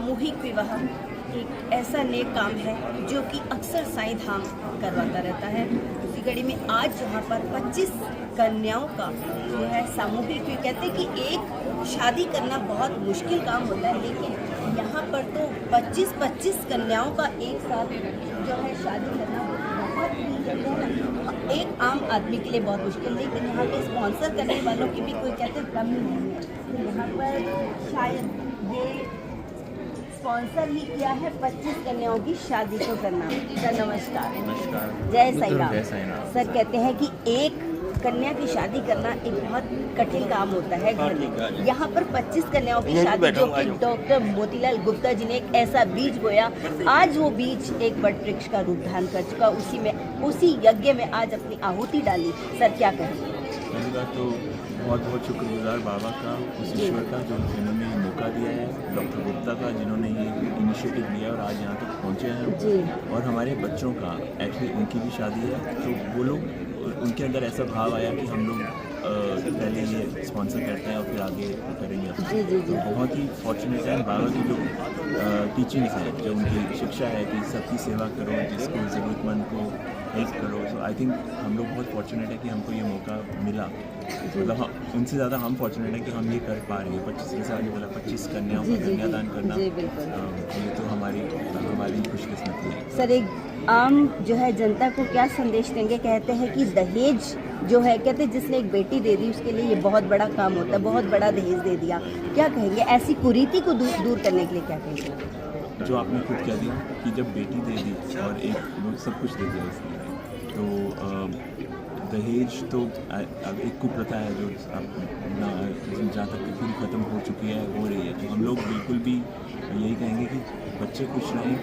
सामूहिक विवाह एक ऐसा नेक काम है जो कि अक्सर साईं धाम करवाता रहता है। उसी कड़ी में आज यहाँ पर 25 कन्याओं का जो है सामूहिक, कहते हैं कि एक शादी करना बहुत मुश्किल काम होता है, लेकिन यहाँ पर तो 25 कन्याओं का एक साथ जो है शादी करना बहुत ही एक आम आदमी के लिए बहुत मुश्किल, लेकिन यहाँ पे स्पॉन्सर करने वालों की भी कोई कहते हैं कमी नहीं है। तो यहाँ पर शायद ये स्पॉन्सर ही किया है 25 कन्याओं की शादी को करना। सर नमस्कार। नमस्कार। जय साईं राम। सर कहते हैं कि एक कन्या की शादी करना एक बहुत कठिन काम होता है घर में। यहाँ पर 25 कन्याओं की शादी जो कि डॉक्टर मोतीलाल गुप्ता जी ने एक ऐसा बीज बोया, आज वो बीज एक वट वृक्ष का रूप धारण कर चुका। उसी यज्ञ में आज अपनी आहुति डाली। सर क्या कहेंगे? पहली बात तो बहुत बहुत शुक्रगुजार बाबा का, उस ईश्वर का जो जिन्होंने मौका दिया है, डॉक्टर गुप्ता का जिन्होंने ये इनिशिएटिव लिया और आज यहाँ तक पहुँचे हैं। और हमारे बच्चों का एक्चुअली उनकी भी शादी है, तो वो लोग उनके अंदर ऐसा भाव आया कि हम लोग पहले ये स्पॉन्सर करते हैं और फिर आगे करेंगे। तो बहुत ही फॉर्चुनेट है बाबा की जो टीचिंग्स है, जो उनकी शिक्षा है कि सबकी सेवा करो, जिसको ज़रूरतमंद को हेल्प करो। सो आई थिंक हम लोग बहुत फॉर्चुनेट है कि हमको ये मौका मिला। मतलब उनसे ज़्यादा हम फॉर्चुनेट है कि हम ये कर पा रहे हैं। 25 जैसे आपने बोला 25 कन्याओं का कन्यादान करना, ये तो हमारी खुशकिस्मती है। सर एक आम जो है जनता को क्या संदेश देंगे? कहते हैं कि दहेज जो है, कहते हैं जिसने एक बेटी दे दी उसके लिए ये बहुत बड़ा काम होता है, बहुत बड़ा दहेज दे दिया। क्या कहेंगे ऐसी कुरीति को दूर करने के लिए? क्या कहेंगे जो आपने खुद कह दिया कि जब बेटी दे दी और एक लोग सब कुछ दे दिया इसलिए, तो दहेज तो अब एक कुप्रथा है जो जहाँ तक पूरी ख़त्म हो चुकी है, हो रही है। तो हम लोग बिल्कुल भी यही कहेंगे कि बच्चे खुश रहें।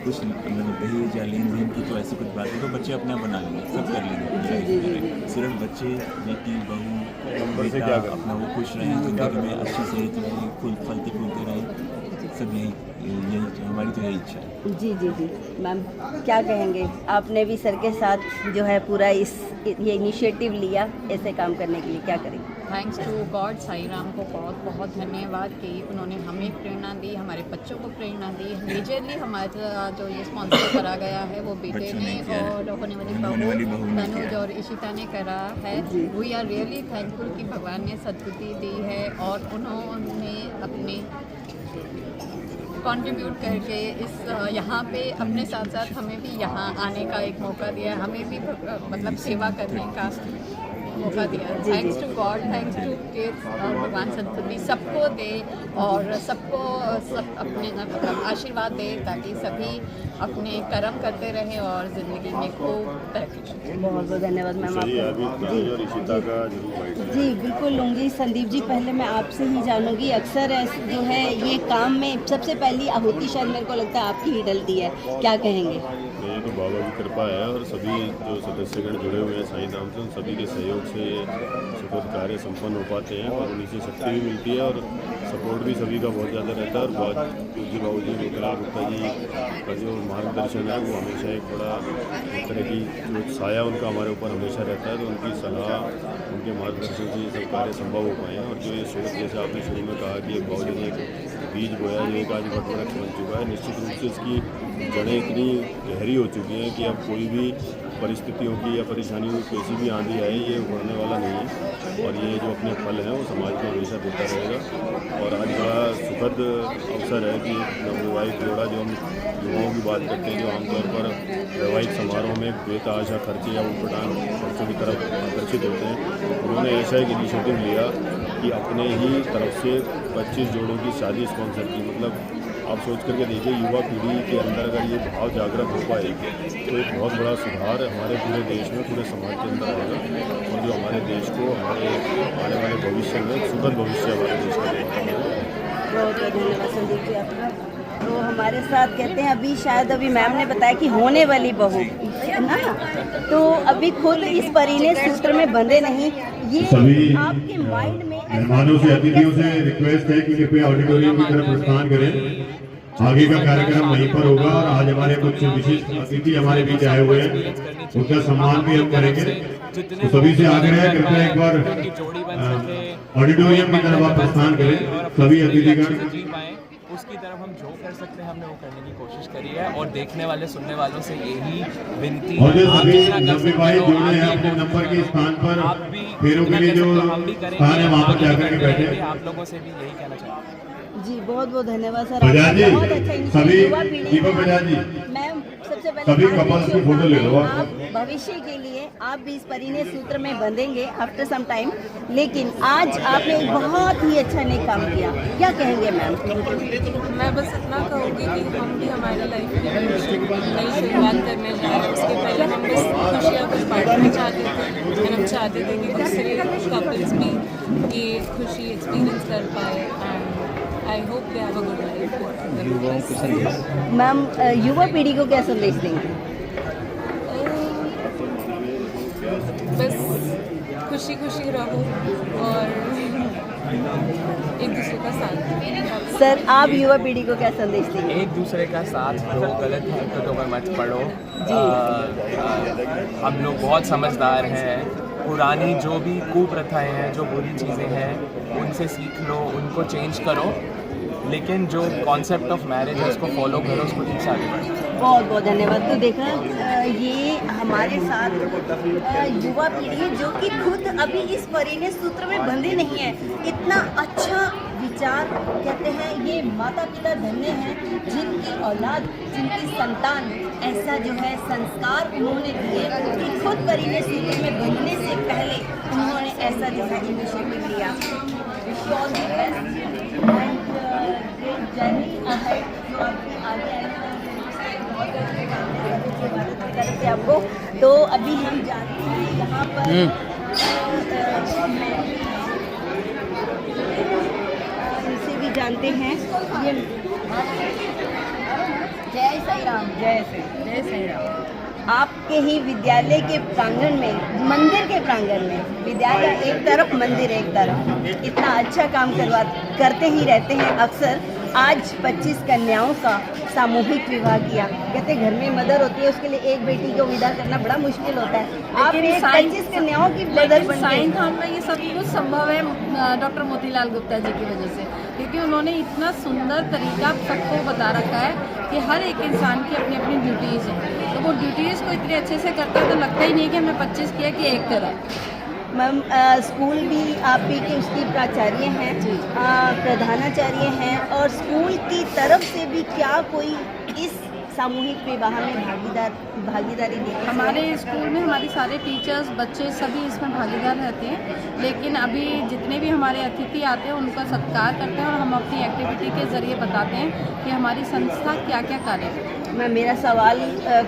कुछ मतलब दहेज या लेन देन की तो ऐसी कुछ बात है तो बच्चे अपने आप बना लेंगे, सब कर लेंगे। सिर्फ बच्चे, बेटी, बहू, बेटा अपना वो खुश रहें, ज़िंदगी में अच्छी सेहत रहें, फलते फूलते रहें, सब यही हमारी तो यही इच्छा है। जी मैम क्या कहेंगे? आपने भी सर के साथ जो है पूरा ये इनिशिएटिव लिया ऐसे काम करने के लिए, क्या करेंगे? Thanks to God, Sai Ram को बहुत बहुत धन्यवाद कि उन्होंने हमें प्रेरणा दी, हमारे बच्चों को प्रेरणा दी। मेजरली हमारा जो ये स्पॉन्सर करा गया है वो बेटे ने और होने वाली बहू तनुज और इशिता ने करा है। वी आर रियली थैंकफुल कि भगवान ने सद्बुद्धि दी है और उन्होंने अपने कंट्रीब्यूट करके इस यहाँ पे अपने साथ साथ हमें भी यहाँ आने का एक मौका दिया, हमें भी मतलब सेवा करने का मौका दिया। Thanks to God, thanks to kids, और भगवान सद्बुद्धि सबको दे और सबको सब अपने मतलब आशीर्वाद दे ताकि सभी अपने कर्म करते रहें और ज़िंदगी में खूब तरक्की करें। बहुत बहुत धन्यवाद मैम आपका। जी बिल्कुल लूँगी। संदीप जी पहले मैं आपसे ही जानूँगी, अक्सर जो है ये काम में सबसे पहली आहुति शायद मेरे को लगता है आपकी ही डलती है, क्या कहेंगे? ये तो बाबा की कृपा है और सभी जो सदस्यगण जुड़े हुए हैं साईं धाम से, उन सभी के सहयोग से सुखद कार्य संपन्न हो पाते हैं और उन्हीं से शक्ति भी मिलती है और सपोर्ट भी सभी का बहुत ज़्यादा रहता है। और बहुत पूज्य बाबू जी मोतीलाल गुप्ता जी का जो मार्गदर्शन है वो हमेशा एक बड़ा एक तरह की जो साया उनका हमारे ऊपर हमेशा रहता है। तो उनकी सलाह, उनके मार्गदर्शन से ये सब कार्य संभव हो पाए हैं। और जो ये सोच, जैसे आपने शुरू में कहा कि एक बाबू जी ने एक बीज बोया जो एक आज वट वृक्ष बन चुका है, निश्चित रूप से इसकी जड़ें इतनी गहरी हो चुकी हैं कि अब कोई भी परिस्थितियों की या परेशानियों की कैसी भी आंधी आए ये उभरने वाला नहीं है। और ये जो अपने फल हैं वो समाज को हमेशा देता रहेगा। और आज बड़ा सुखद अवसर है कि नवविवाहित जोड़ा, जो हम युवाओं की बात करते हैं जो आमतौर पर वैवाहिक समारोह में बेतहाशा खर्चे या उटपटांग खर्चों की तरफ आकर्षित होते हैं, उन्होंने ऐसा एक इनिशिएटिव लिया कि अपने ही तरफ से 25 जोड़ों की शादी स्पॉन्सर की। मतलब आप सोच करके देखिए, युवा पीढ़ी के अंदर अगर ये भाव जागृत हो पाए तो एक बहुत बड़ा सुधार हमारे पूरे देश में, पूरे समाज के अंदर आएगा और जो हमारे देश को हमारे आने वाले भविष्य में सुखद भविष्य हमारे देश का देगा। बहुत बहुत धन्यवाद संदीप जी आपका। तो हमारे साथ कहते हैं अभी मैम ने बताया कि होने वाली बहू है ना, तो अभी खुद इस परिणय सूत्र में बंधे नहीं, ये आपके माइंड में मेहमानों से, अतिथियों से रिक्वेस्ट है कि कृपया ऑडिटोरियम की तरफ प्रस्थान करें। आगे का कार्यक्रम वहीं पर होगा और आज हमारे कुछ विशिष्ट अतिथि हमारे बीच आए हुए हैं, उनका सम्मान भी हम करेंगे। तो सभी से आग्रह है कृपया एक बार ऑडिटोरियम की तरफ आप प्रस्थान करें, सभी अतिथिगण उसकी तरफ हम जो कर सकते हैं हमने वो करने की कोशिश करी है, और देखने वाले सुनने वालों से यही विनती और जो आप सभी जितना कर नब्बे सकते भाई हो, जुड़े आप हैं भी अपने नंबर के स्थान पर आप भी फेरों के जितना लिए कर जो सकते हो, हम भी करेंगे, स्थान है वहाँ पर आगे जाकर के करते बैठे। रहेंगे। आप लोगों से भी यही कहना चाहूँगा। जी बहुत बहुत धन्यवाद सर, बजाज आपका जी, बहुत अच्छा इनिशिएटिव, सभी युवा पीढ़ी दीपक में बजाज जी, मैम सबसे पहले सभी आपकी कपल्स की शुभकामनाएं। फोटो ले लो आप भविष्य के लिए आप भी इस परिणय सूत्र में बंधेंगे आफ्टर सम टाइम, लेकिन आज आपने एक बहुत ही अच्छा नेक काम किया, क्या कहेंगे मैम? मैं बस इतना कहूँगी कि हम भी हमारी लाइफ की नई शुरुआत करने जा रहे हैं। उसके पहले हम बस खुशियाँ कुछ बांटना चाहते थे, और हम चाहते थे कि दूसरे कपल्स भी ये खुशी एक्सपीरियंस कर पाए, and I hope they have a good life. Ma'am युवा पीढ़ी को क्या संदेश देंगे? बस खुशी खुशी रहो और एक दूसरे का साथ दो। सर आप युवा पीढ़ी को क्या संदेश देंगे? एक दूसरे का साथ दो, गलत हरकतों में मत पड़ो। हम लोग बहुत समझदार हैं, पुरानी जो भी कुप्रथाएं हैं, जो बुरी चीज़ें हैं, उनसे सीख लो, उनको चेंज करो, लेकिन जो कॉन्सेप्ट ऑफ मैरिज है उसको फॉलो करो, उसको ठीक से आगे बढ़ो। बहुत बहुत धन्यवाद। तो देखा ये हमारे साथ युवा पीढ़ी है जो कि खुद अभी इस परिणय सूत्र में बंधे नहीं है। इतना अच्छा विचार, कहते हैं ये माता पिता धन्य हैं जिनकी औलाद, जिनकी संतान ऐसा जो है संस्कार उन्होंने दिए कि खुद परिणय सूत्र में बंधने से पहले उन्होंने ऐसा जो है इनिशिएटिव लिया। Wish you all the best and journey ahead जो आपकी आगे आएगी तरफ से आपको। तो अभी हम जानते हैं यहाँ पर इनसे भी जानते हैं ये। जय साई राम। जय साई राम। आपके ही विद्यालय के प्रांगण में, मंदिर के प्रांगण में, विद्यालय एक तरफ मंदिर एक तरफ, इतना अच्छा काम करते ही रहते हैं अक्सर। आज 25 कन्याओं का सामूहिक विवाह किया। कहते घर में मदर होती है, उसके लिए एक बेटी को विदा करना बड़ा मुश्किल होता है। आपने 25 कन्याओं की मदर बन साइन धाम में ये सब कुछ संभव है डॉक्टर मोतीलाल गुप्ता जी की वजह से, क्योंकि उन्होंने इतना सुंदर तरीका सबको बता रखा है कि हर एक इंसान की अपनी अपनी ड्यूटीज़ हैं, तो वो ड्यूटीज़ को इतने अच्छे से करता है तो लगता ही नहीं कि हमने 25 किया कि एक करा। मैम स्कूल भी आप भी के उसकी प्राचार्य हैं, प्रधानाचार्य हैं, और स्कूल की तरफ से भी क्या कोई इस सामूहिक विवाह में भागीदारी देते हैं? हमारे स्कूल में हमारे सारे टीचर्स, बच्चे सभी इसमें भागीदार रहते हैं, लेकिन अभी जितने भी हमारे अतिथि आते हैं उनका सत्कार करते हैं और हम अपनी एक्टिविटी के ज़रिए बताते हैं कि हमारी संस्था क्या क्या कार्य करती है। मैं मेरा सवाल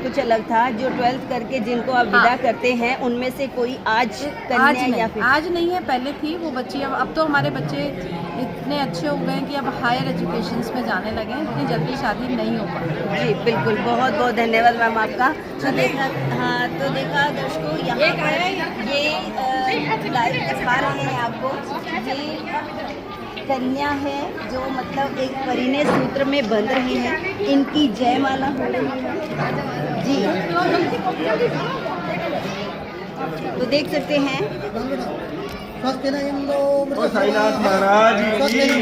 कुछ अलग था। जो 12th करके जिनको आप विदा करते हैं उनमें से कोई आज कन्या या फिर? आज नहीं है, पहले थी वो बच्ची। अब तो हमारे बच्चे इतने अच्छे हो गए हैं कि अब हायर एजुकेशंस में जाने लगे हैं, इतनी जल्दी शादी नहीं हो पाती। जी बिल्कुल, बहुत बहुत धन्यवाद मैम आपका। तो देखा, हाँ तो देखा दर्शकों, यहाँ पर ये लाइव दिखा रहे हैं आपको, ये कन्या है जो मतलब एक परिणय सूत्र में बंध रही है, इनकी जयमाला हो रही है जी। तो देख सकते हैं साईनाथ महाराज की जय।